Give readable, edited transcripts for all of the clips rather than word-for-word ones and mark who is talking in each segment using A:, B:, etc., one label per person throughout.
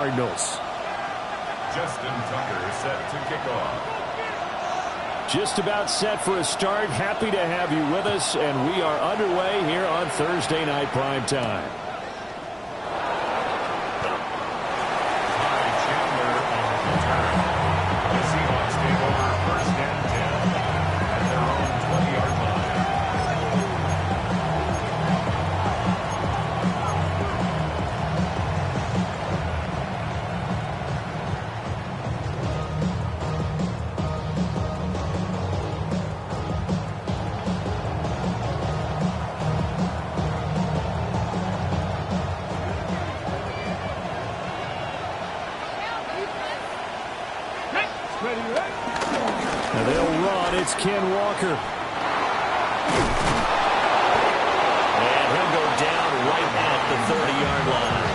A: Cardinals.
B: Justin Tucker set to kick off.
A: Just about set for a start. Happy to have you with us, and we are underway here on Thursday Night Primetime.
B: Ty Chandler on the return. The Seahawks take over 1st and 10 at their own 20-yard line.
A: Now they'll run. It's Ken Walker.
C: And he'll go down right at the 30-yard line.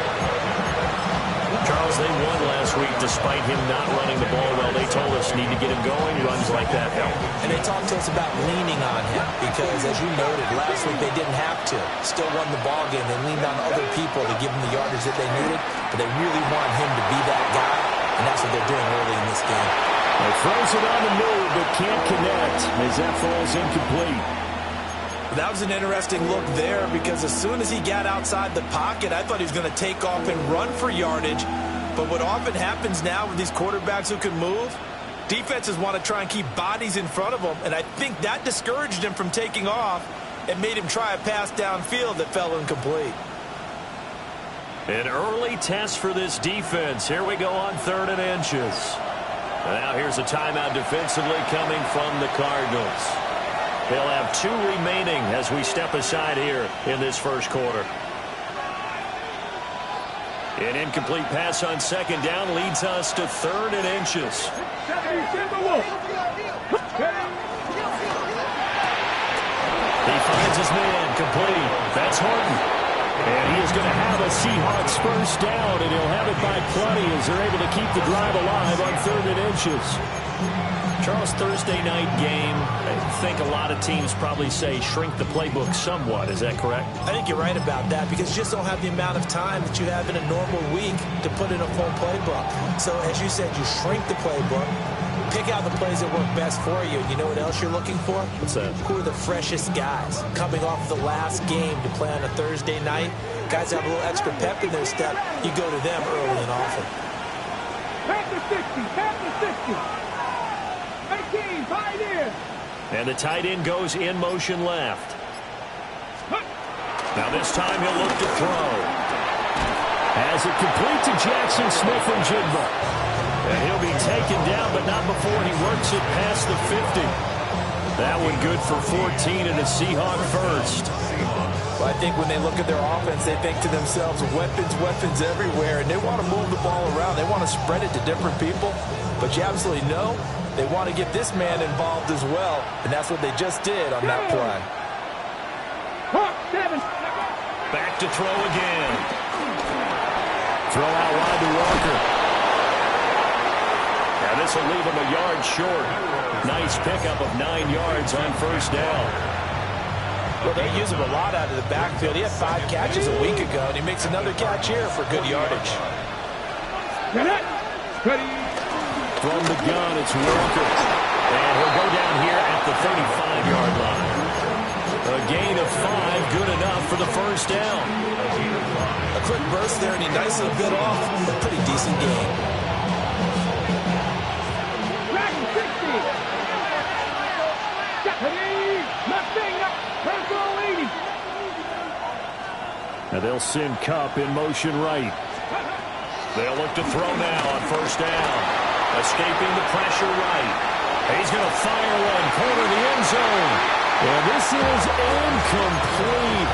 C: Charles, they won last week despite him not running the ball well. They told us need to get him going. Runs like that help.
D: And they talked to us about leaning on him because, as you noted, last week they didn't have to. Still won the ball game. They leaned on other people to give them the yardage that they needed, but they really want him to be that guy, and that's what they're doing early in this game.
A: He throws it on the move, but can't connect as that falls incomplete.
D: That was an interesting look there because as soon as he got outside the pocket, I thought he was going to take off and run for yardage. But what often happens now with these quarterbacks who can move, defenses want to try and keep bodies in front of them, and I think that discouraged him from taking off and made him try a pass downfield that fell incomplete.
C: An early test for this defense. Here we go on 3rd and inches. Now here's a timeout defensively coming from the Cardinals. They'll have 2 remaining as we step aside here in this first quarter. An incomplete pass on 2nd down leads us to 3rd and inches. He finds his man complete. That's Horton. And he is going to have a Seahawks first down, and he'll have it by plenty as they're able to keep the drive alive on 3rd and inches. Charles, Thursday night game, I think a lot of teams probably say shrink the playbook somewhat. Is that correct?
D: I think you're right about that because you just don't have the amount of time that you have in a normal week to put in a full playbook. So, as you said, you shrink the playbook, pick out the plays that work best for you. You know what else you're looking for?
C: What's that?
D: Who are the freshest guys coming off the last game to play on a Thursday night? Guys have a little extra pep in their step. You go to them early and often.
E: Back to 60, back to 60. 18, tight end.
C: And the tight end goes in motion left. Now this time he'll look to throw.
A: Has it complete to Jackson Smith-Njigba.
C: And he'll be taken down, but not before he works it past the 50. That one good for 14 and a Seahawk first.
D: Well, I think when they look at their offense, they think to themselves, weapons, weapons everywhere, and they want to move the ball around. They want to spread it to different people. But you absolutely know they want to get this man involved as well, and that's what they just did on that play.
C: Back to throw again.
A: Throw out wide to Walker.
C: Now this will leave him a yard short. Nice pickup of 9 yards on first down.
D: Well, they use him a lot out of the backfield. He had 5 catches a week ago, and he makes another catch here for good yardage.
A: From the gun, it's Walker.
C: And he'll go down here at the 35-yard line. A gain of 5, good enough for the first down.
D: A quick burst there, and he nicely bit off a pretty decent game.
A: Now they'll send Kupp in motion right.
C: They'll look to throw now on first down. Escaping the pressure right. He's going to fire one, corner the end zone.
A: And this is incomplete.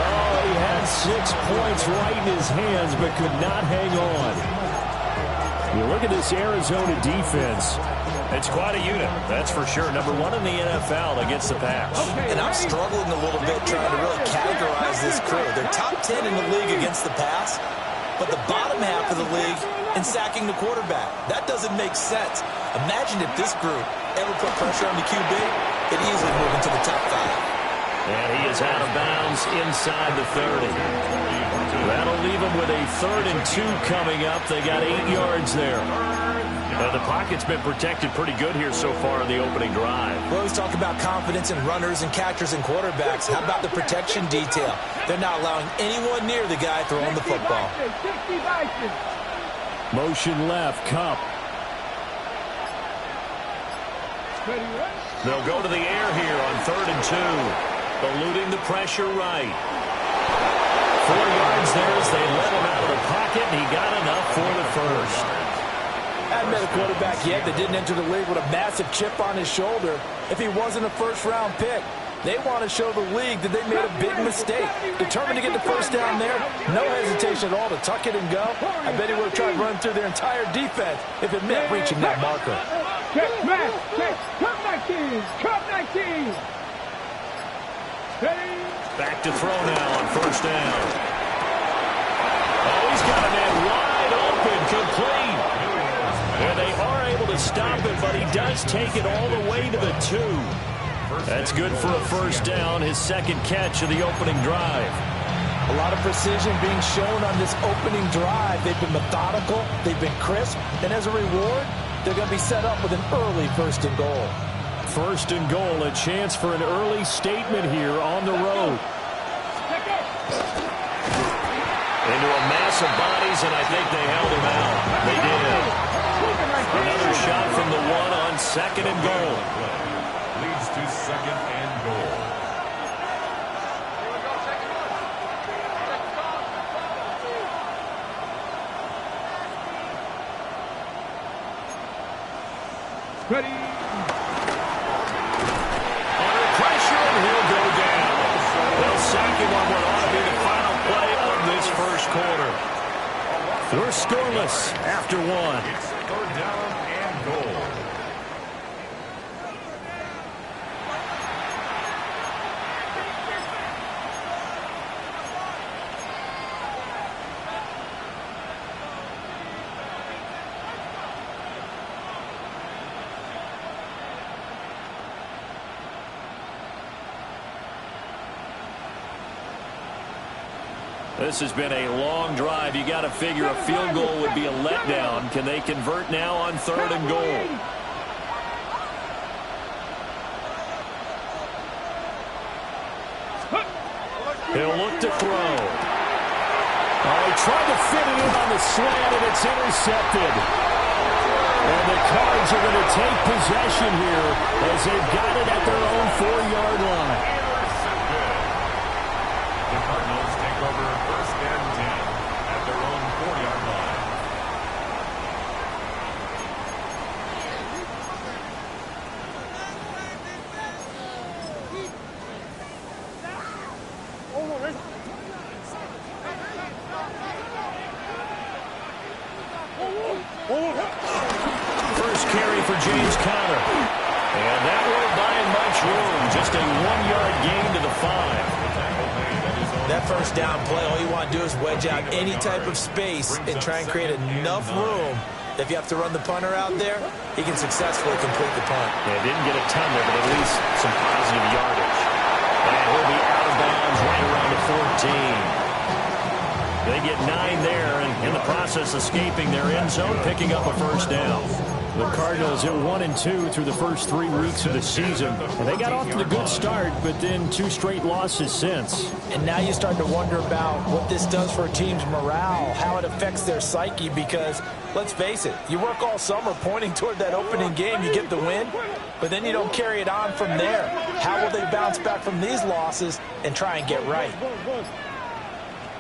A: Oh, he had 6 points right in his hands, but could not hang on. You look at this Arizona defense.
C: It's quite a unit, that's for sure. Number 1 in the NFL against the pass.
D: And I'm struggling a little bit trying to really categorize this crew. They're top 10 in the league against the pass, but the bottom half of the league in sacking the quarterback. That doesn't make sense. Imagine if this group ever put pressure on the QB, it easily move into the top 5.
C: And he is out of bounds inside the 30. That'll
A: That'll leave them with a 3rd and 2 coming up. They got 8 yards there. The pocket's been protected pretty good here so far in the opening drive.
D: We always talk about confidence in runners and catchers and quarterbacks. How about the protection detail? They're not allowing anyone near the guy throwing the football.
A: Motion left, Kupp. They'll go to the air here on 3rd and 2. Eluding the pressure right. 4 yards there as they let him out of the pocket, and he got enough for the first.
D: Hadn't met a quarterback yet that didn't enter the league with a massive chip on his shoulder if he wasn't a first-round pick. They want to show the league that they made a big mistake. Determined to get the first down there, no hesitation at all to tuck it and go. I bet he would have tried running through their entire defense if it meant reaching that marker.
E: Check, smash, check, Cup 19, Cup 19.
A: Back to throw now on 1st down. Oh, he's got a man wide open, complete. And they are able to stop it, but he does take it all the way to the 2. That's good for a 1st down, his 2nd catch of the opening drive.
D: A lot of precision being shown on this opening drive. They've been methodical, they've been crisp, and as a reward, they're going to be set up with an early 1st and goal.
A: 1st and goal, a chance for an early statement here on the road. Into a mass of bodies, and I think they held him out. They did. Another shot from the 1 on 2nd and goal.
B: Leads to 2nd and goal.
E: Ready.
A: Under pressure, and he'll go down. They'll sack him on what ought to be the final play of this 1st quarter. We're scoreless after 1.
B: It's 3rd down and goal.
A: This has been a long drive. You got to figure a field goal would be a letdown. Can they convert now on 3rd and goal? He'll look to throw. Oh, he tried to fit it in on the slant, and it's intercepted. And the Cards are going to take possession here as they've got it at their own 4-yard line.
B: The Cardinals take over 1st and 10 at their own 4-yard line.
A: First carry for James Conner. And that won't buy him much room. Just a 1-yard gain to the 5.
D: That 1st down play, all you want to do is wedge out any type of space and try and create enough room. If you have to run the punter out there, he can successfully complete the punt.
A: Yeah, didn't get a ton there, but at least some positive yardage. And he'll be out of bounds right around the 14. They get 9 there, and in the process escaping their end zone, picking up a 1st down. The Cardinals at 1-2 through the first 3 weeks of the season. And they got off to a good start, but then 2 straight losses since.
D: And now you start to wonder about what this does for a team's morale, how it affects their psyche, because let's face it, you work all summer pointing toward that opening game, you get the win, but then you don't carry it on from there. How will they bounce back from these losses and try and get right?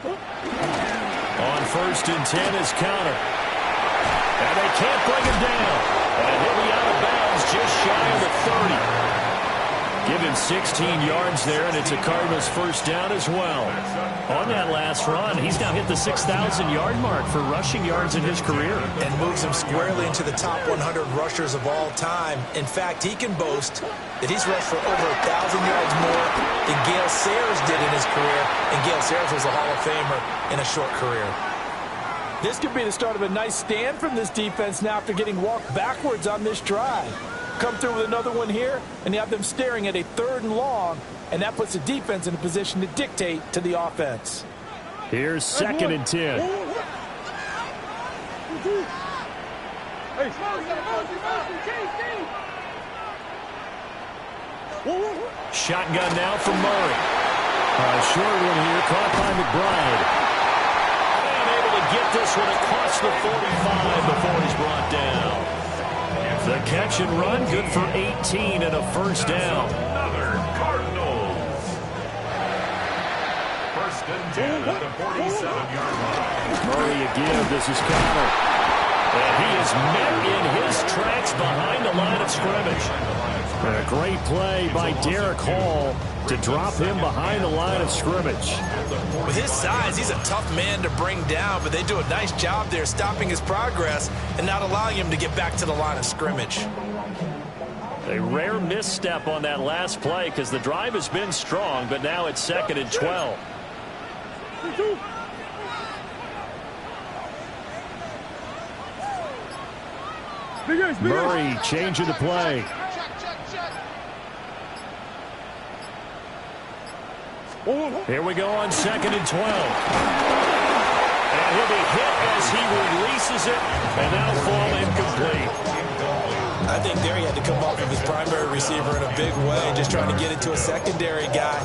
A: On 1st and 10 is Conner. And they can't bring him down. And he'll be out of bounds just shy of the 30. Give him 16 yards there, and it's a Cardinals 1st down as well. On that last run, he's now hit the 6,000-yard mark for rushing yards in his career.
D: And moves him squarely into the top 100 rushers of all time. In fact, he can boast that he's rushed for over 1,000 yards more than Gale Sayers did in his career. And Gale Sayers was a Hall of Famer in a short career. This could be the start of a nice stand from this defense now after getting walked backwards on this drive. Come through with another one here, and you have them staring at a 3rd and long, and that puts the defense in a position to dictate to the offense.
A: Here's 2nd and 10. Shotgun now from Murray. Short one here, caught by McBride. And able to get this one across the 45 before he's brought down. The catch and run, good for 18 and a first down.
B: Another Cardinals. 1st and 10 at the 47-yard line.
A: Murray again, this is Connor. And he is met in his tracks behind the line of scrimmage. And a great play by Derek Hall to drop him behind the line of scrimmage.
D: With his size, he's a tough man to bring down, but they do a nice job there stopping his progress and not allowing him to get back to the line of scrimmage.
A: A rare misstep on that last play because the drive has been strong, but now it's 2nd and 12. Murray changing the play. Here we go on 2nd and 12. And he'll be hit as he releases it, and that'll fall incomplete.
D: I think there he had to come off of his primary receiver in a big way, just trying to get it to a secondary guy,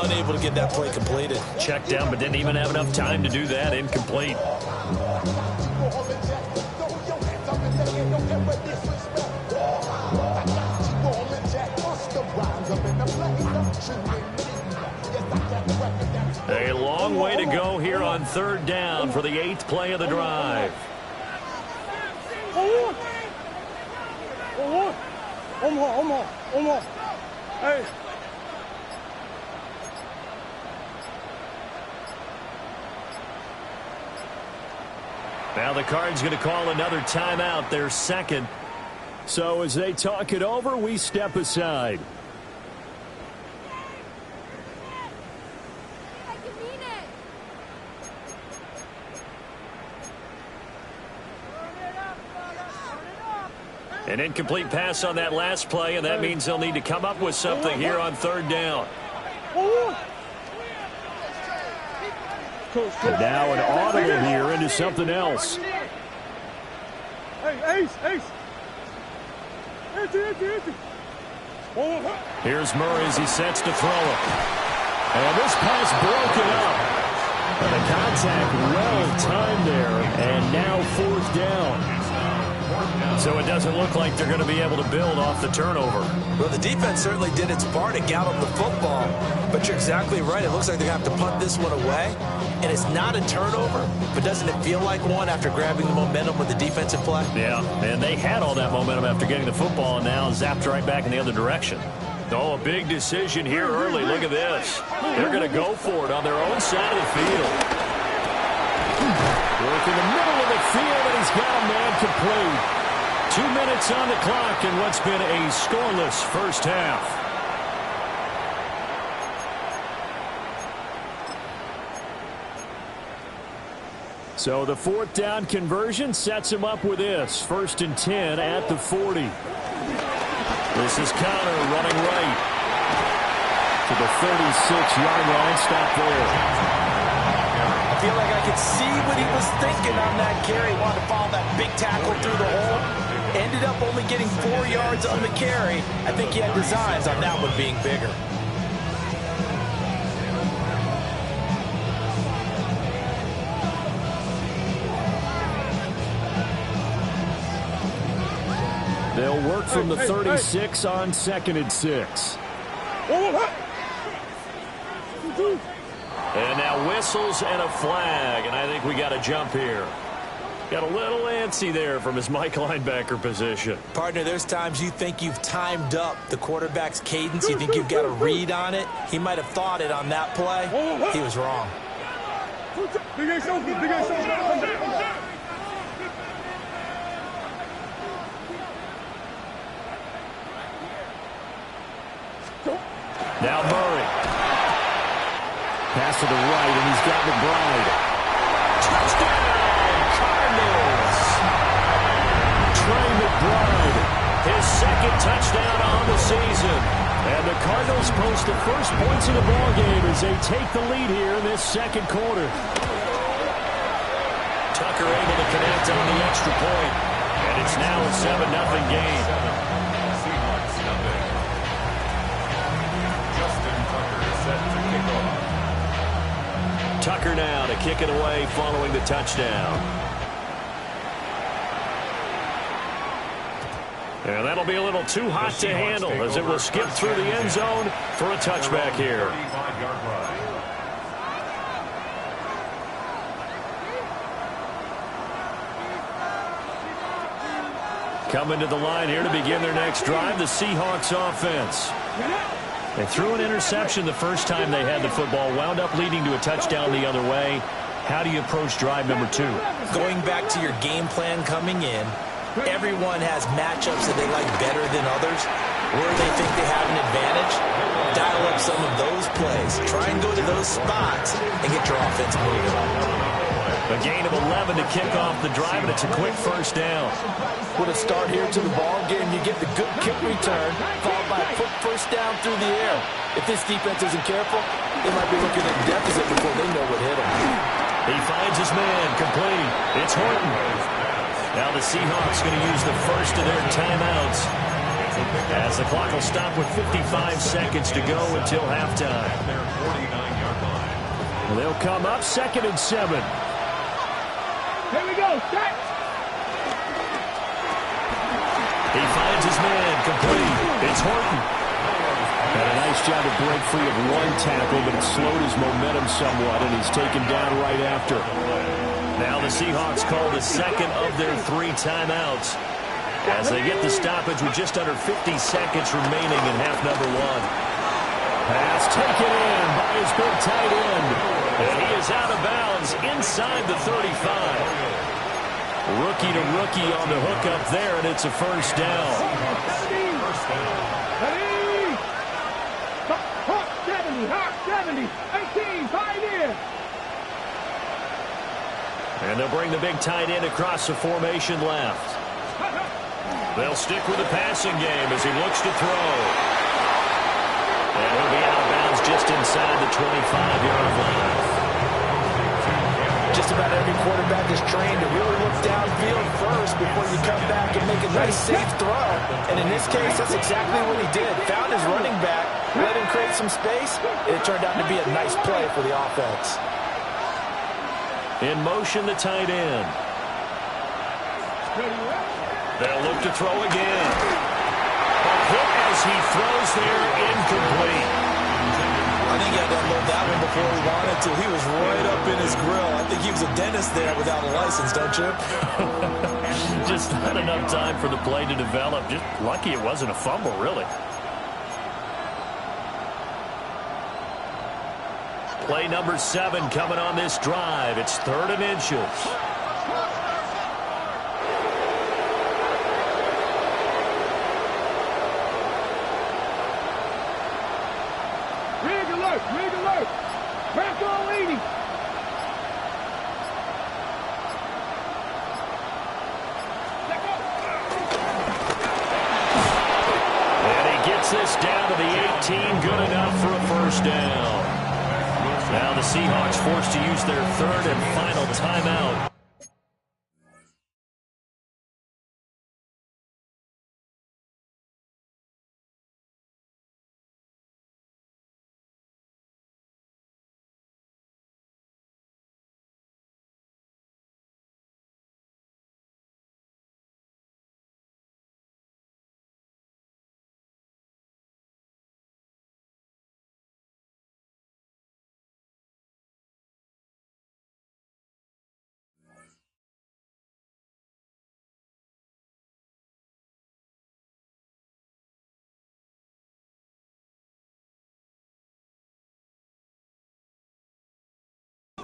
D: unable to get that play completed.
A: Checked down, but didn't even have enough time to do that. Incomplete. A long way to go here on 3rd down for the 8th play of the drive.
E: Hey.
A: Now the Cards going to call another timeout, their 2nd. So as they talk it over, we step aside. An incomplete pass on that last play, and that means they'll need to come up with something here on 3rd down. And now an audible here into something else.
E: Hey, Ace.
A: Here's Murray as he sets to throw it. And this pass broken up. And the contact well timed there, and now 4th down. So it doesn't look like they're going to be able to build off the turnover.
D: Well, the defense certainly did its part to gallop the football. But you're exactly right. It looks like they're going to have to punt this one away. And it's not a turnover, but doesn't it feel like one after grabbing the momentum with the defensive play?
A: Yeah, and they had all that momentum after getting the football and now zapped right back in the other direction. Oh, a big decision here early. Look at this. They're going to go for it on their own side of the field. Work in the middle of the field, and he's got a man complete. 2 minutes on the clock in what's been a scoreless first half. So the 4th down conversion sets him up with this. 1st and 10 at the 40. This is Connor running right to the 36-yard line. Stop there.
D: I feel like I could see what he was thinking on that carry. He wanted to follow that big tackle through the hole. Ended up only getting 4 yards on the carry. I think he had designs on that one being bigger.
A: They'll work from the 36 on 2nd and 6. And now whistles and a flag, and I think we got a jump here. Got a little antsy there from his Mike linebacker position.
D: Partner, there's times you think you've timed up the quarterback's cadence. You think you've got a read on it. He might have thought it on that play. He was wrong.
A: Now Murray. Pass to the right, and he's got McBride. Touchdown, Cardinals! Trey McBride, his 2nd touchdown on the season. And the Cardinals post the first points of the ballgame as they take the lead here in this second quarter.
C: Tucker able to connect on the extra point. And it's now a 7-0 game.
B: Seahawks nothing. Justin Tucker set to kick off.
C: Tucker now to kick it away following the touchdown. And that'll be a little too hot to handle as it will skip through the end zone for a touchback here.
B: 35-yard line.
C: Coming to the line here to begin their next drive, the Seahawks offense. They threw an interception the first time they had the football, wound up leading to a touchdown the other way. How do you approach drive number 2?
D: Going back to your game plan coming in, everyone has matchups that they like better than others. Where they think they have an advantage, dial up some of those plays. Try and go to those spots and get your offense moving.
C: A gain of 11 to kick off the drive, and it's a quick first down.
D: With a start here to the ball game, you get the good kick return, followed by a quick first down through the air. If this defense isn't careful, they might be looking at a deficit before they know what hit them.
C: He finds his man, complete. It's Horton. Now the Seahawks going to use the first of their timeouts as the clock will stop with 55 seconds to go until halftime.
B: Their 49-yard line.
A: And they'll come up 2nd and 7.
E: Here we go. Set.
C: He finds his man, complete. It's Horton.
A: Had a nice job to break free of one tackle, but it slowed his momentum somewhat, and he's taken down right after.
C: Now the Seahawks call the second of their 3 timeouts as they get the stoppage with just under 50 seconds remaining in half number 1.
A: Pass taken in by his big tight end.
C: And he is out of bounds inside the 35. Rookie to rookie on the hook up there, and it's a first down.
E: 70, 18, tight end.
C: And they'll bring the big tight end across the formation left. They'll stick with the passing game as he looks to throw. And he'll be out of bounds just inside the 25-yard line.
D: Just about every quarterback is trained to really look downfield first before you come back and make a nice, safe throw. And in this case, that's exactly what he did. Found his running back, let him create some space, and it turned out to be a nice play for the offense.
C: In motion, the tight end. They'll look to throw again. A hit as he throws there, incomplete.
D: I think he had to unload that one before he wanted to. He was right up in his grill. I think he was a dentist there without a license, don't you?
C: Just not enough time for the play to develop. Just lucky it wasn't a fumble, really. Play number 7 coming on this drive. It's 3rd and inches.
E: Rig alert. Bronco leading.
C: And he gets this down to the 18. Good enough for a first down. Now the Seahawks forced to use their 3rd and final timeout.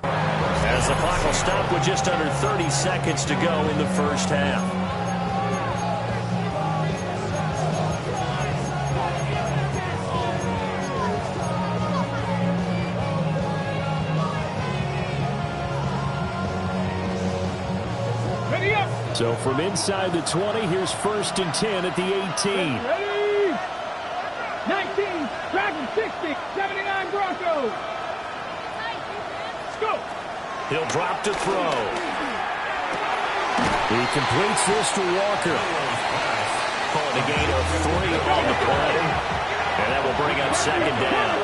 C: As the clock will stop with just under 30 seconds to go in the first half.
E: Ready up.
A: So from inside the 20, here's 1st and 10 at the 18.
E: Ready. 19. 60, 79 Broncos. Let's go.
C: He'll drop to throw. He completes this to Walker. Calling a gain of 3 on the play. And that will bring up second down.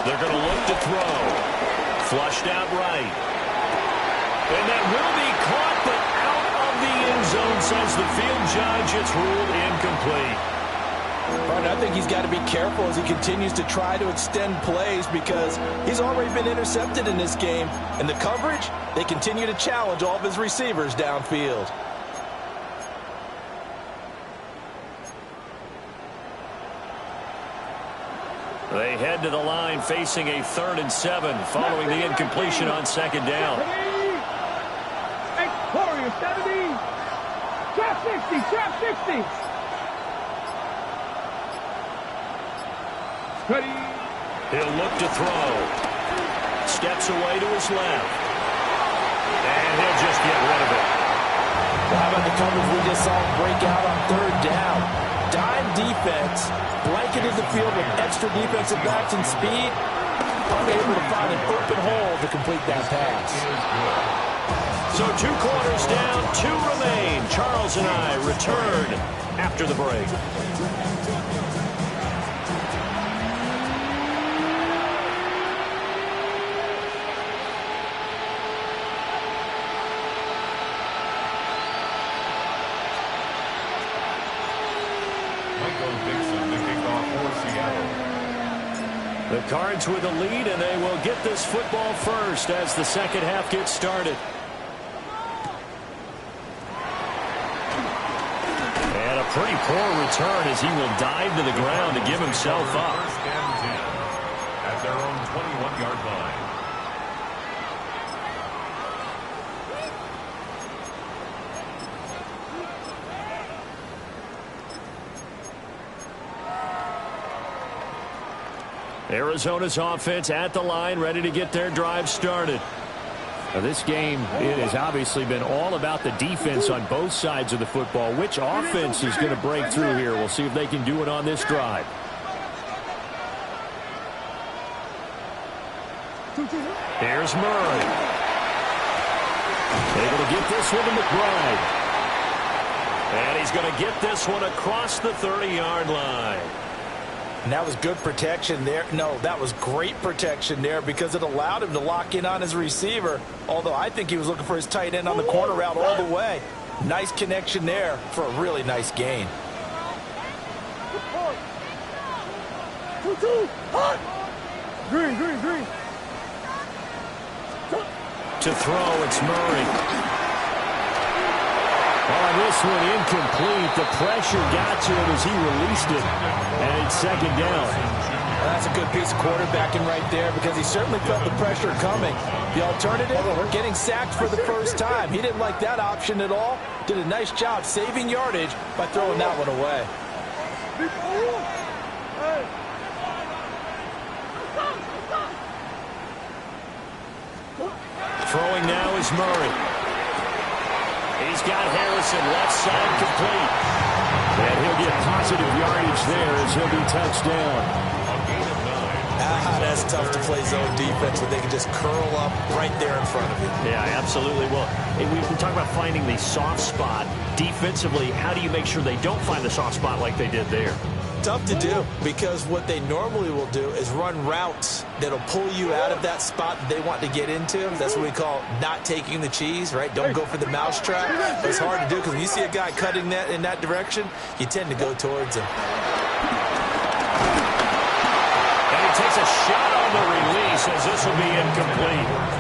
C: They're going to look to throw. Flushed out right. And that will be caught, but out of the end zone, says the field judge. It's ruled incomplete.
D: I think he's got to be careful as he continues to try to extend plays because he's already been intercepted in this game. And the coverage, they continue to challenge all of his receivers downfield.
C: They head to the line facing a 3rd and 7 following the incompletion on second down.
E: Warrior 70. Trap 60. Trap 60. Ready.
C: He'll look to throw. Steps away to his left. And he'll just get rid of it.
D: Well, how about the coverage we just saw break out on 3rd down? Dime defense, blanketed the field with extra defensive backs and speed, unable to find an open hole to complete that pass.
C: So 2 quarters down, 2 remain. Charles and I return after the break. The Cards with a lead, and they will get this football first as the second half gets started. And a pretty poor return as he will dive to the ground to give himself up.
B: 1st and 10 at their own 21-yard line.
C: Arizona's offense at the line, ready to get their drive started.
A: Now, this game, it has obviously been all about the defense on both sides of the football. Which offense is going to break through here? We'll see if they can do it on this drive.
C: Here's Murray. Able to get this one to McBride. And he's going to get this one across the 30-yard line.
D: And that was good protection there. No, that was great protection there because it allowed him to lock in on his receiver, although I think he was looking for his tight end on the corner route all the way. Nice connection there for a really nice gain.
E: Green.
C: To throw, it's Murray. On this one, incomplete. The pressure got to him as he released it. And it's second down.
D: Well, that's a good piece of quarterbacking right there because he certainly felt the pressure coming. The alternative, getting sacked for the first time. He didn't like that option at all. Did a nice job saving yardage by throwing that one away.
C: Throwing now is Murray. He's got Harrison left side complete. And he'll get positive yardage there as he'll be touched down.
D: That's tough to play zone defense when they can just curl up right there in front of you.
C: Yeah, absolutely. Well, we talk about finding the soft spot. Defensively, how do you make sure they don't find the soft spot like they did there?
D: Tough to do because what they normally will do is run routes that'll pull you out of that spot that they want to get into. That's what we call not taking the cheese, right? Don't go for the mousetrap. But it's hard to do because when you see a guy cutting that in that direction, you tend to go towards him.
C: And he takes a shot on the release as this will be incomplete.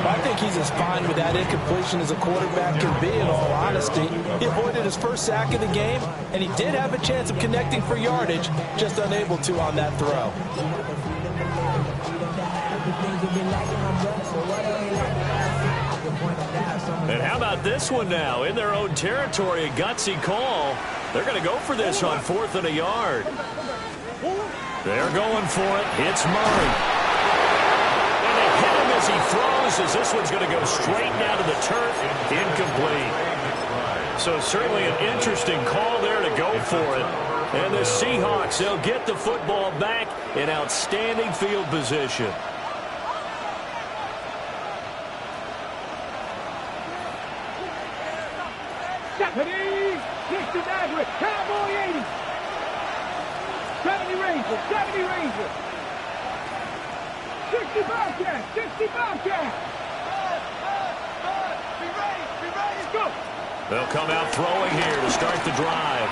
D: I think he's as fine with that incompletion as a quarterback can be, in all honesty. He avoided his first sack of the game, and he did have a chance of connecting for yardage, just unable to on that throw.
C: And how about this one now? In their own territory, a gutsy call. They're going to go for this on 4th and a yard. They're going for it. It's Murray. As he throws, as this one's going to go straight down to the turf, incomplete. So certainly an interesting call there to go for it. And the Seahawks, they'll get the football back in outstanding field position.
E: Stephanie, 60 Maverick, Cowboy 80. 70 Ranger, 70 Ranger. 60 Bobcat, 60 Bobcat. Be ready, go.
C: They'll come out throwing here to start the drive.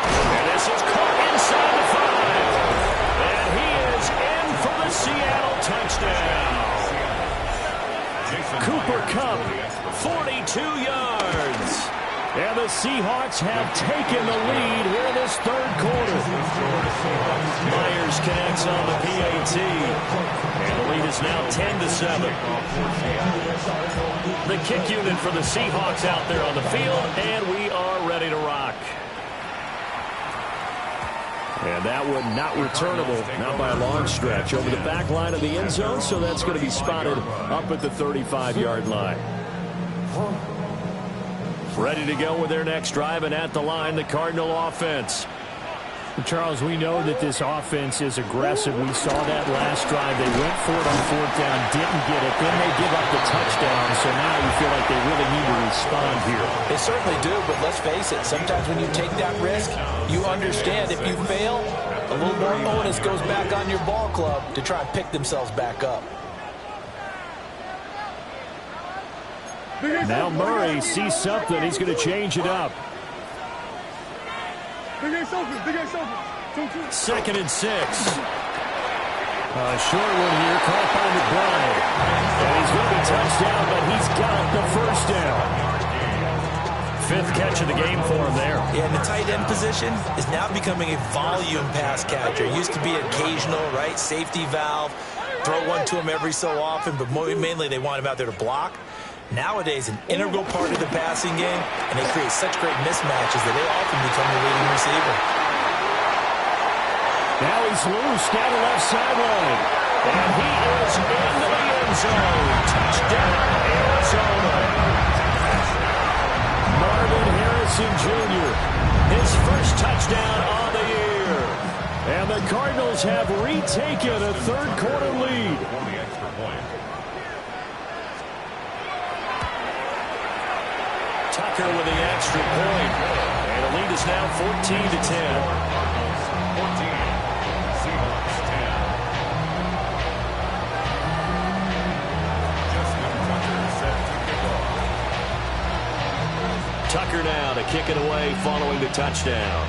C: And this is caught inside the 5. And he is in for the Seattle touchdown. Cooper Kupp, 42 yards. And the Seahawks have taken the lead here in this third quarter. Myers connects on the PAT. And the lead is now 10-7. The kick unit for the Seahawks out there on the field, and we are ready to rock. And that one not returnable, not by a long stretch, over the back line of the end zone, so that's going to be spotted up at the 35-yard line. Ready to go with their next drive, and at the line, the Cardinal offense.
A: Charles, we know that this offense is aggressive. We saw that last drive. They went for it on fourth down, didn't get it. Then they give up the touchdown, so now you feel like they really need to respond here.
D: They certainly do, but let's face it, sometimes when you take that risk, you understand if you fail, a little more onus goes back on your ball club to try and pick themselves back up.
A: Now Murray sees something. He's going to change it up.
E: Big Ace open.
C: 2nd and 6.
A: Short one here, caught by McBride. And he's going to be touchdown, but he's got the first down.
C: 5th catch of the game for him there.
D: Yeah, and the tight end position is now becoming a volume pass catcher. It used to be occasional, right? Safety valve, throw one to him every so often, but mainly they want him out there to block. Nowadays, an integral part of the passing game, and they create such great mismatches that they often become the leading receiver.
A: Now he's loose down the left sideline.
C: And he is into the end zone. Touchdown, Arizona.
A: Marvin Harrison Jr., his first touchdown on the year. And the Cardinals have retaken a third-quarter lead.
C: Tucker with the extra point. And the lead is now 14-10.
B: 14. Seahawks 10. Justin Tucker set to kick off.
C: Tucker now to kick it away following the touchdown.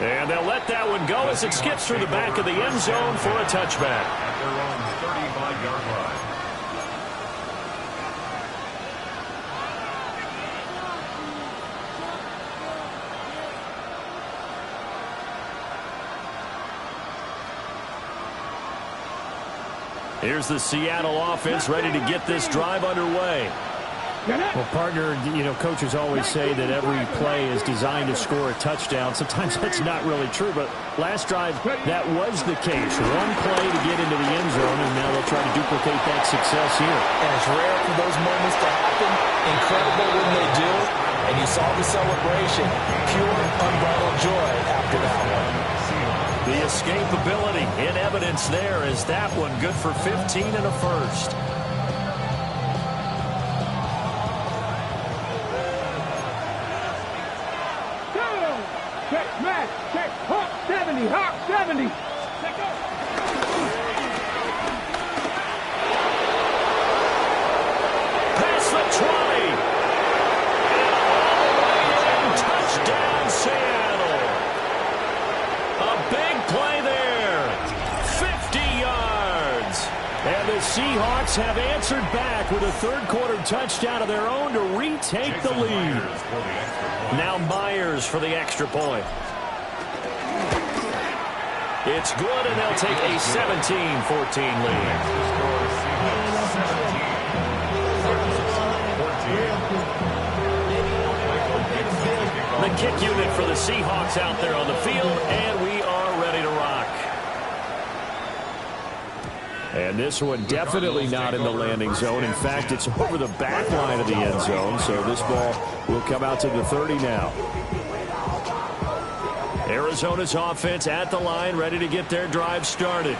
C: And they'll let that one go as it skips through the back of the end zone for a touchback.
B: At their own 35-yard line.
C: Here's the Seattle offense ready to get this drive underway.
A: Well, partner, coaches always say that every play is designed to score a touchdown. Sometimes that's not really true, but last drive, that was the case. One play to get into the end zone, and now they'll try to duplicate that success here.
D: And it's rare for those moments to happen. Incredible when they do. And you saw the celebration. Pure, unbridled joy after that one.
C: The escapability in evidence there is that one good for 15 and a first.
E: Check, Matt. Check. Hawk 70. Hawk 70. Check up.
C: Past the 20. And all the way in. Touchdown, Seattle. A big play there. 50 yards.
A: And the Seahawks have answered back with a third-quarter touchdown of their own to retake the lead.
C: Now Myers for the extra point. It's good, and they'll take a 17-14 lead. The kick unit for the Seahawks out there on the field, and we are ready to rock.
A: And this one definitely not in the landing zone. In fact, it's over the back line of the end zone. So this ball will come out to the 30 now. Arizona's offense at the line, ready to get their drive started.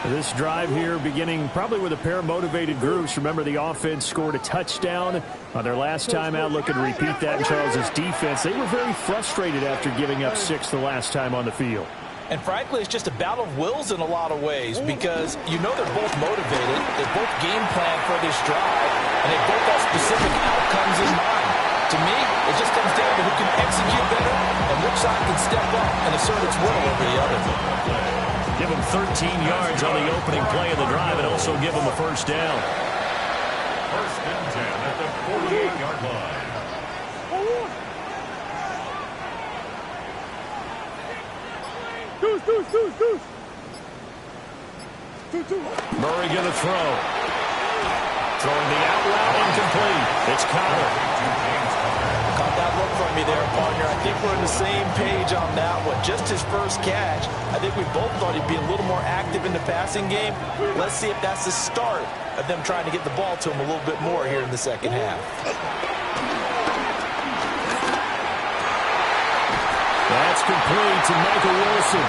A: This drive here beginning probably with a pair of motivated groups. Remember, the offense scored a touchdown on their last time out. Looking to repeat that in Charles's defense. They were very frustrated after giving up 6 the last time on the field.
D: And frankly, it's just a battle of wills in a lot of ways because you know they're both motivated. They both game plan for this drive, and they both have specific outcomes in mind. To me, it just comes down to who can execute better and which side can step up and assert its will over the other.
C: Give them 13 yards on the opening play of the drive and also give them a first down.
B: First and 10 at the 48-yard line.
C: Murray going to throw. Throwing the out route incomplete. It's Conner.
D: Caught that look from me there, partner. I think we're on the same page on that one. Just his first catch. I think we both thought he'd be a little more active in the passing game. Let's see if that's the start of them trying to get the ball to him a little bit more here in the second half.
C: That's complete to Michael Wilson.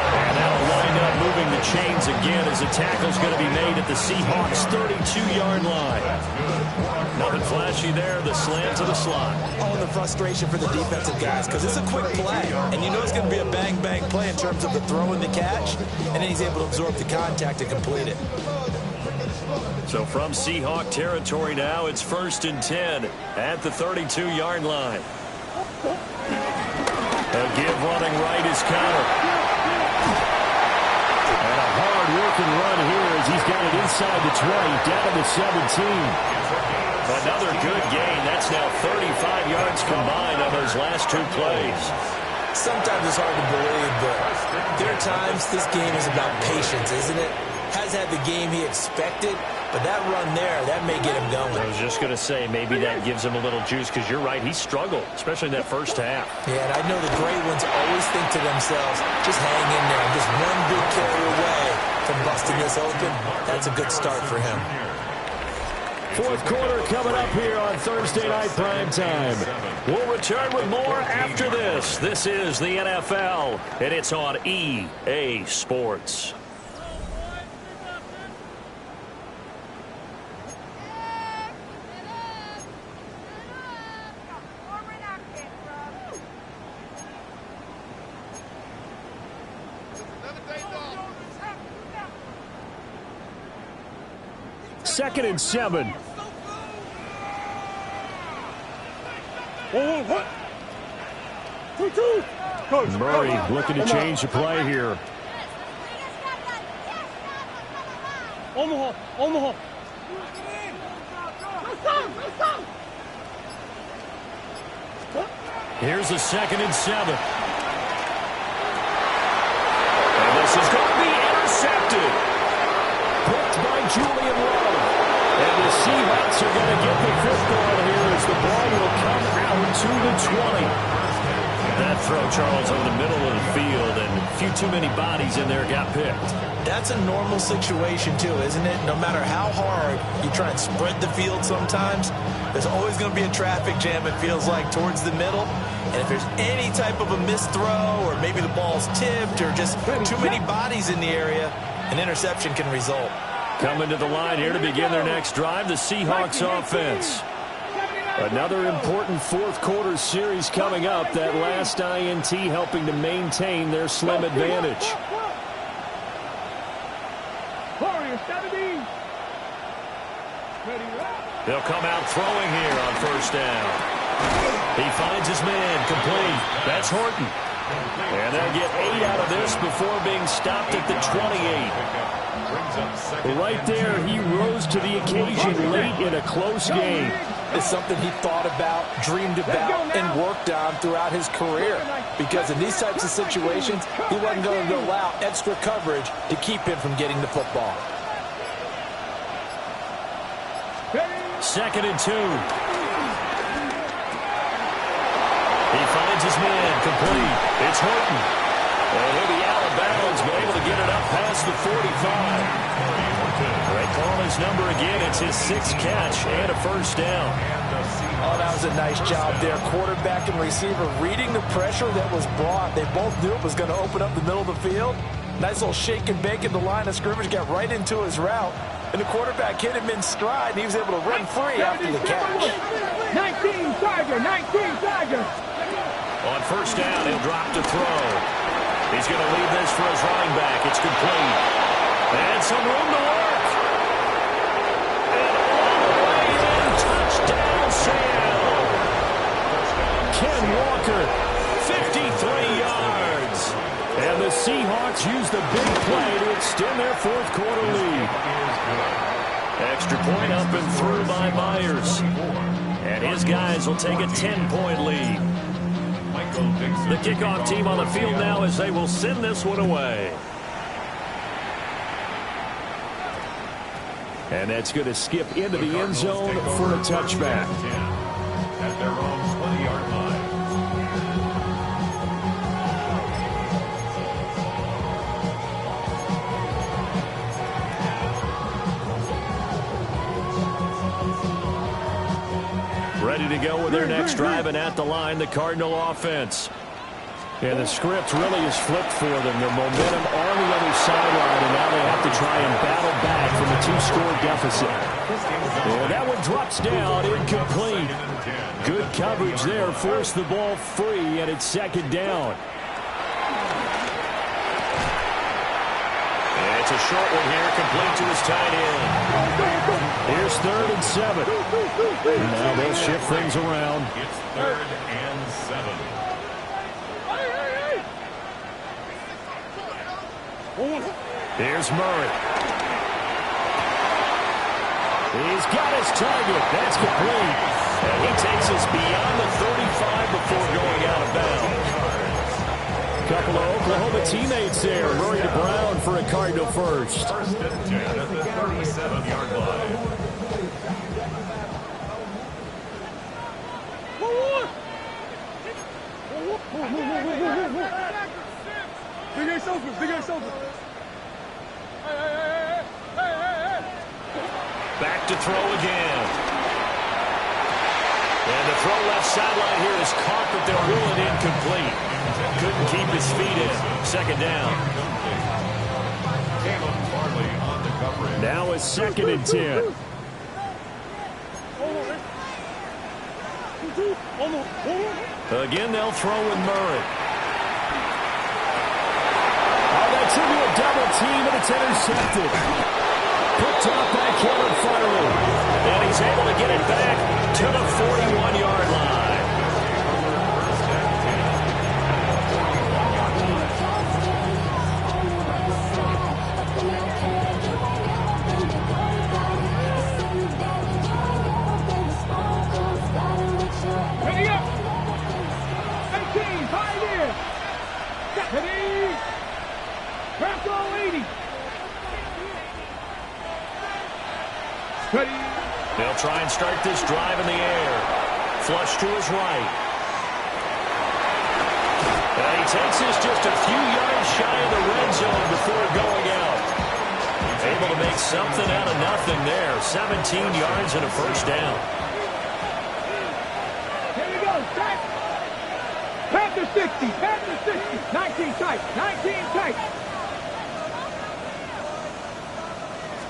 C: And that'll wind up moving the chains again as the tackle's going to be made at the Seahawks' 32-yard line. Nothing flashy there, the slant to the slot.
D: Oh, and the frustration for the defensive guys because it's a quick play. And you know it's going to be a bang-bang play in terms of the throw and the catch. And then he's able to absorb the contact and complete it.
C: So from Seahawk territory now, it's 1st and 10 at the 32-yard line. A give running right is Conner. And a hard-working run here as he's got it inside the 20, down to the 17. Another good gain. That's now 35 yards combined on those last 2 plays.
D: Sometimes it's hard to believe, but there are times this game is about patience, isn't it? Has had the game he expected, but that run there, that may get him going.
C: I was just going to say, maybe that gives him a little juice because you're right, he struggled, especially in that first half.
D: Yeah, and I know the great ones always think to themselves, just hang in there. Just one big carry away from busting this open. That's a good start for him.
A: Fourth quarter coming up here on Thursday Night Primetime.
C: We'll return with more after this. This is the NFL, and it's on EA Sports.
A: Second and 7.
C: Murray looking to change the play here.
E: Omaha.
C: Here's a 2nd and 7. And this is going to be intercepted.
A: Picked by Julian Love. And the Seahawks are going to get the football here as the ball will come out to the 20.
C: That throw, Charles, over the middle of the field, and a few too many bodies in there got picked.
D: That's a normal situation, too, isn't it? No matter how hard you try and spread the field sometimes, there's always going to be a traffic jam, it feels like, towards the middle. And if there's any type of a missed throw or maybe the ball's tipped or just too many bodies in the area, an interception can result.
C: Coming to the line here to begin their next drive, the Seahawks offense.
A: Another important fourth quarter series coming up. That last INT helping to maintain their slim advantage.
C: They'll come out throwing here on first down. He finds his man complete. That's Horton. And they'll get 8 out of this before being stopped at the 28.
A: Right there, he rose to the occasion late in a close game.
D: It's something he thought about, dreamed about, and worked on throughout his career. Because in these types of situations, he wasn't going to allow extra coverage to keep him from getting the football.
C: 2nd and 2. He finds his man complete. It's Horton. And he'll be out of bounds, but able to get it up past the 45. his number again. It's his 6th catch and a first down.
D: Oh, that was a nice job there. Quarterback and receiver reading the pressure that was brought. They both knew it was going to open up the middle of the field. Nice little shake and bake in the line of scrimmage. Got right into his route. And the quarterback hit him in stride, and he was able to run free after the catch.
E: 19 Tiger, 19 Tiger.
C: On first down, he'll drop to throw. He's going to leave this for his running back. It's complete. And some room to work. And all the way in, touchdown, Sam. Ken Walker, 53 yards. And the Seahawks use the big play to extend their 4th quarter lead. Extra point up and through by Myers. And his guys will take a 10-point lead. The kickoff team on the field now as they will send this one away. And that's going to skip into the end zone for a touchback.
B: At their own 20-yard line.
C: Ready to go with their next drive, and at the line, the Cardinal offense. And the script really is flipped for them. The momentum on the other sideline, and now they have to try and battle back from a 2-score deficit. And that one drops down, incomplete. Good coverage there, forced the ball free, and it's 2nd down. And it's a short one here, complete to his tight end. Here's 3rd and 7. And now they'll shift things around.
B: It's 3rd and 7.
C: Here's Murray. He's got his target. That's complete. And he takes us beyond the 35 before going out of bounds. Couple of Oklahoma teammates there. Murray to Brown for a Cardinal first.
B: 1st and 10 at the 37-yard line.
E: Big A soldier, Big A soldier.
C: Back to throw again. And the throw left sideline here is caught, but they'll rule it incomplete. Couldn't keep his feet in. 2nd down.
B: Caleb Farley on the coverage.
C: Now it's 2nd and 10. Again, they'll throw with Murray. Oh, that's into a double team, and it's intercepted. Picked up by Caleb Farley. And he's able to get it back to the 41-yard line.
E: Ready up. 18, pioneer. Ready. Craft all 80. Ready.
C: They'll try and start this drive in the air. Flush to his right. And he takes this just a few yards shy of the red zone before going out. Able to make something out of nothing there. 17 yards and a first down.
E: Here we go. Tight. Panther 60. Panther 60. 19 tight. 19 tight.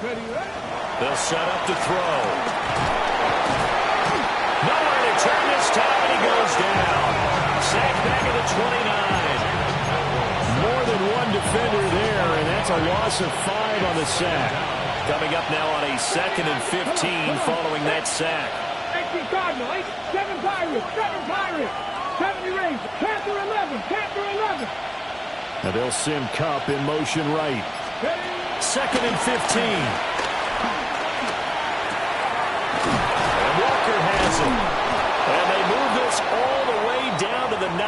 E: Ready, ready.
C: They'll set up to throw. Nowhere to turn this time, and he goes down. Sacked back at the 29. More than one defender there, and that's a loss of 5 on the sack. Coming up now on a 2nd and 15 following that sack.
E: 18 Cardinal. 7 Pirates. 7 Pirates. 70 Rangers. Panther 11. Panther 11.
C: Now they'll send Kupp in motion right.
E: Ready.
C: 2nd and 15. Walker has it. And they move this all the way down to the 9.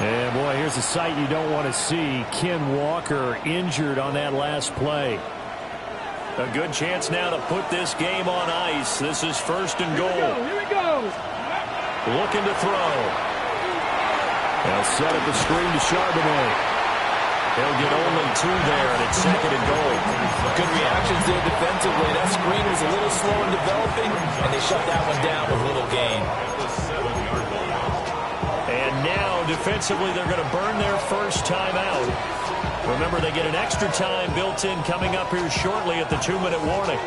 C: And, boy, here's a sight you don't want to see. Ken Walker injured on that last play. A good chance now to put this game on ice. This is 1st and goal.
E: Here we go.
C: Looking to throw. They'll set up the screen to Charbonnet. They'll get only 2 there, and it's 2nd and goal.
D: Good reactions there defensively. That screen was a little slow in developing, and they shut that one down with little gain.
C: And now, defensively, they're going to burn their first time out. Remember, they get an extra time built in coming up here shortly at the 2-minute warning.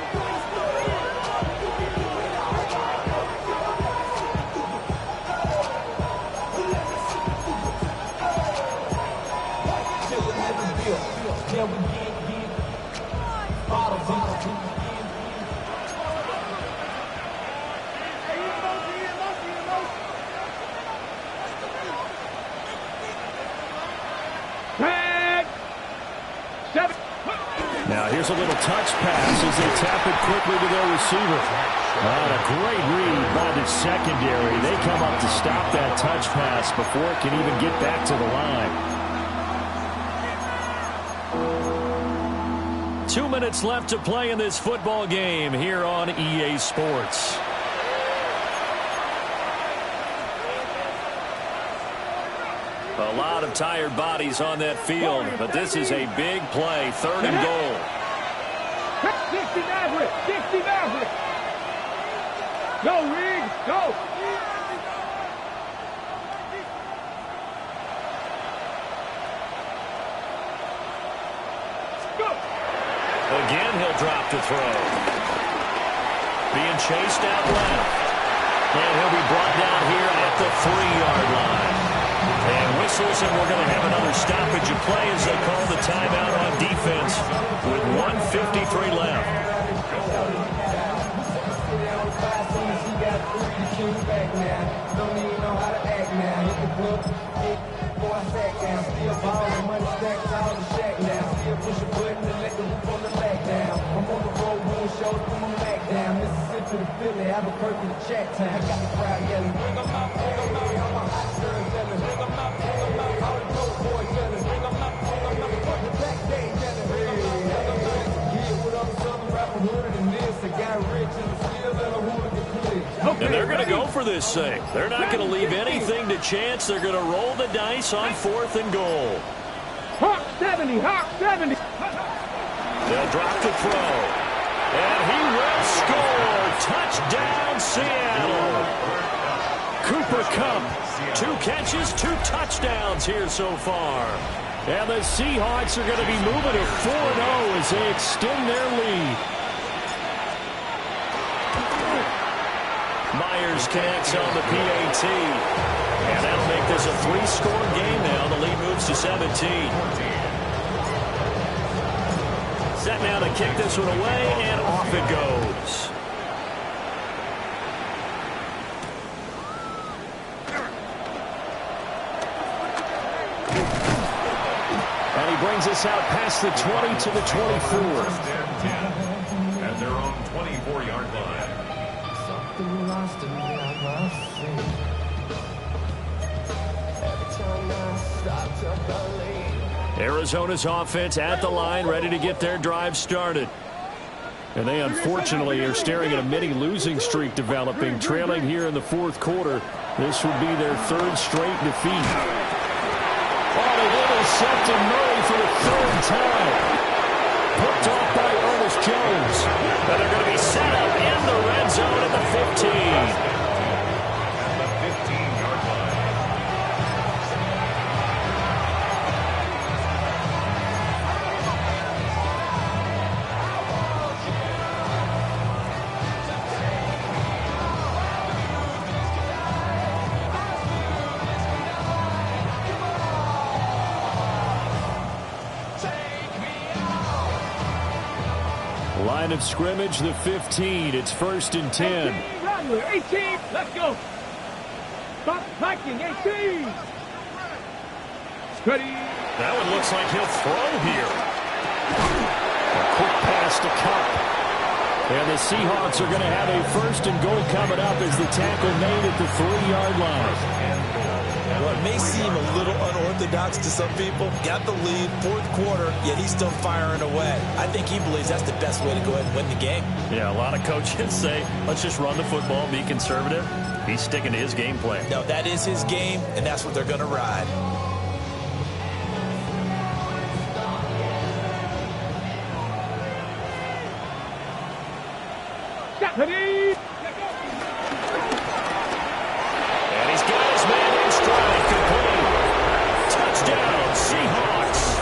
C: Now here's a little touch pass as they tap it quickly to their receiver. And a great read by the secondary. They come up to stop that touch pass before it can even get back to the line. 2 minutes left to play in this football game here on EA Sports. A lot of tired bodies on that field, but this is a big play, 3rd and goal.
E: 60 Maverick! 60 Maverick! Go, Reed! Go! Go!
C: Again, he'll drop to throw. Being chased out left. And he'll be brought down here at the 3-yard line. And whistles, and we're going to have another stoppage of play as they call the timeout on defense with 1:53 left. And they're going to go for this thing. They're not going to leave anything to chance. They're going to roll the dice on 4th and goal.
E: Hawk 70, Hawk 70.
C: They'll drop to throw. And he will score. Touchdown, Seattle. Cooper Kupp, 2 catches, 2 touchdowns here so far. And the Seahawks are going to be moving to 4-0 as they extend their lead. Myers connects on the PAT. And that'll make this a 3-score game now. The lead moves to 17. Set now to kick this one away, and off it goes. And he brings us out past the 20 to the 24.
B: At their own 24-yard line.
C: Arizona's offense at the line, ready to get their drive started. And they unfortunately are staring at a mini losing streak developing, trailing here in the 4th quarter. This would be their 3rd straight defeat. Oh, they intercepted Murray for the 3rd time. Picked off by Ernest Jones. And they're going to be set up in the red zone at the 15. Line of scrimmage, the 15. It's 1st and 10.
E: 18, let's go. Stop hiking, 18. Steady.
C: That one looks like he'll throw here. A quick pass to Kupp. And the Seahawks are going to have a 1st and goal coming up as the tackle made at the 3-yard line.
D: Well, it may seem a little unorthodox to some people. Got the lead, 4th quarter, yet he's still firing away. I think he believes that's the best way to go ahead and win the game.
C: Yeah, a lot of coaches say, let's just run the football, be conservative. He's sticking to his game plan.
D: No, that is his game, and that's what they're going to ride.
E: Ready?
C: And he's got his man in stride, complete. Touchdown, Seahawks.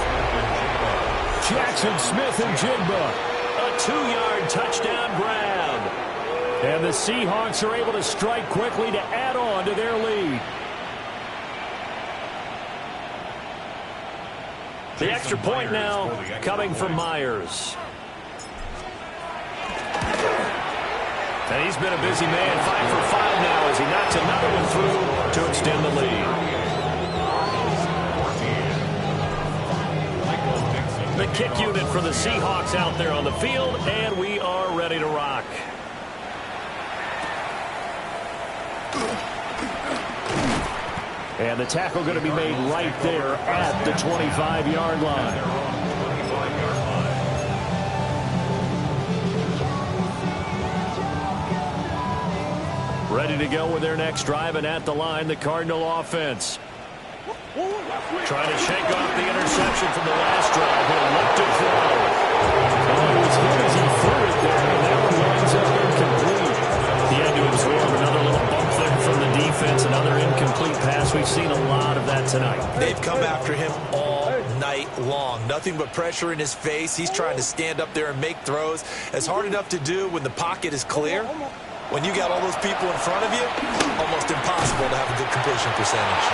A: Jackson Smith-Njigba.
C: A 2-yard touchdown grab.
A: And the Seahawks are able to strike quickly to add on to their lead.
C: The extra point now coming from Myers. And he's been a busy man, 5 for 5 now as he knocks another one through to extend the lead. The kick unit for the Seahawks out there on the field, and we are ready to rock.
A: And the tackle going to be made right there at the 25-yard line.
C: Ready to go with their next drive, and at the line, the Cardinal offense. Trying to shake off the interception from the last drive. He'll look to throw.
A: Oh, it was hit as he threw it there, and that one winds up incomplete.
C: He had to absorb another little bump there from the defense, another incomplete pass. We've seen a lot of that tonight.
D: They've come after him all night long. Nothing but pressure in his face. He's trying to stand up there and make throws. It's hard enough to do when the pocket is clear. When you got all those people in front of you, almost impossible to have a good completion percentage.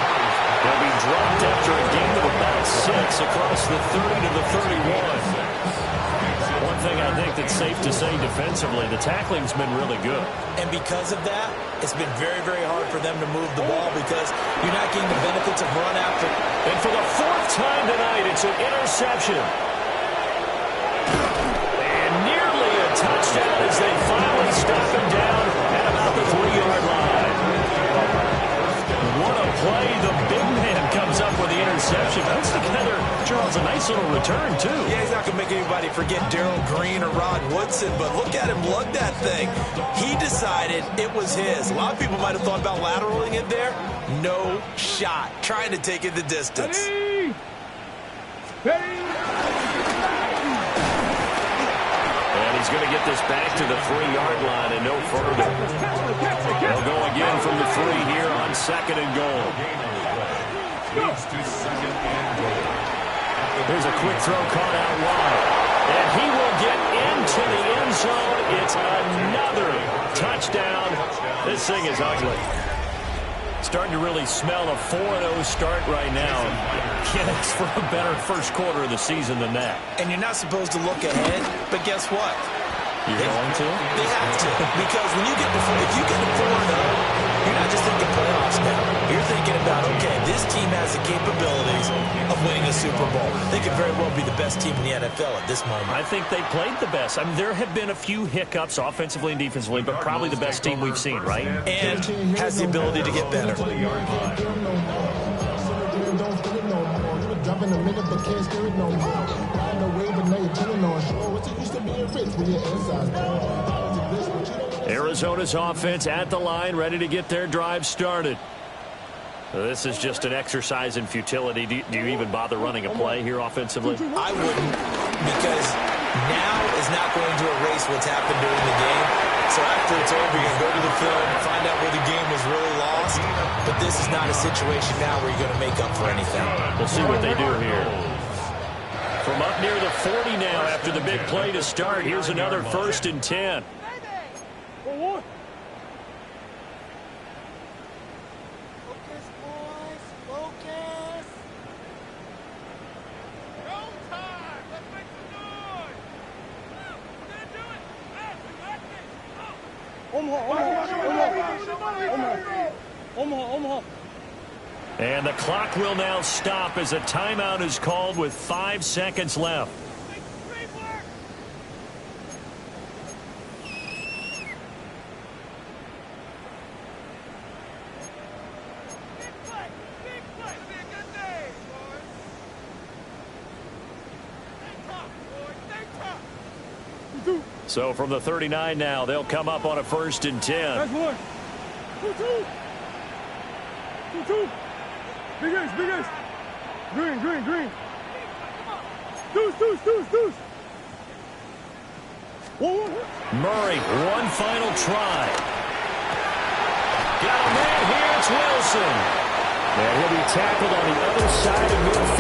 C: They'll be dropped after a gain of about 6 across the 30 to the 31. One thing I think that's safe to say defensively, the tackling's been really good.
D: And because of that, it's been very, very hard for them to move the ball because you're not getting the benefits of run after.
C: And for the 4th time tonight, it's an interception. And nearly a touchdown as they finally stop him down at about the 3-yard line. What a play. The big man comes up with the interception. Puts together, Charles, a nice little return, too.
D: Yeah, he's not going to make anybody forget Darrell Green or Rod Woodson, but look at him lug that thing. He decided it was his. A lot of people might have thought about lateraling it there. No shot. Trying to take it the distance.
E: Ready? Ready?
C: And he's going to get this back to the 3-yard line and no further. They'll go again from the 3 here on 2nd and goal. Here's a quick throw caught out wide. And he will get into the end zone. It's another touchdown. This thing is ugly. Starting to really smell a 4-0 start right now. Can't ask for a better first quarter of the season than that.
D: And you're not supposed to look ahead, but guess what?
C: You're going to?
D: They have to. Because when you get to if you get to 4-0, you're not just thinking playoffs now. You're thinking about, okay, this team has the capabilities of winning a Super Bowl. They could very well be the best team in the NFL at this moment.
C: I think they played the best. I mean, there have been a few hiccups offensively and defensively, but probably the best team we've seen, right?
D: And has the ability to get better.
C: Arizona's offense at the line, ready to get their drive started. This is just an exercise in futility. Do you even bother running a play here offensively?
D: I wouldn't, because now is not going to erase what's happened during the game. So after it's over, you're going to go to the film, find out where the game was really lost. But this is not a situation now where you're going to make up for anything.
C: We'll see what they do here. From up near the 40 now after the big play to start, here's another 1st and 10. And the clock will now stop as a timeout is called with 5 seconds left. So from the 39 now, they'll come up on a 1st and 10.
E: That's one. 2-2. 2-2. Big Ace, big Ace. Green, green, green. Deuce, deuce, deuce, deuce.
C: Murray, one final try. Got a man here, it's Wilson. And he'll be tackled on the other side of midfield.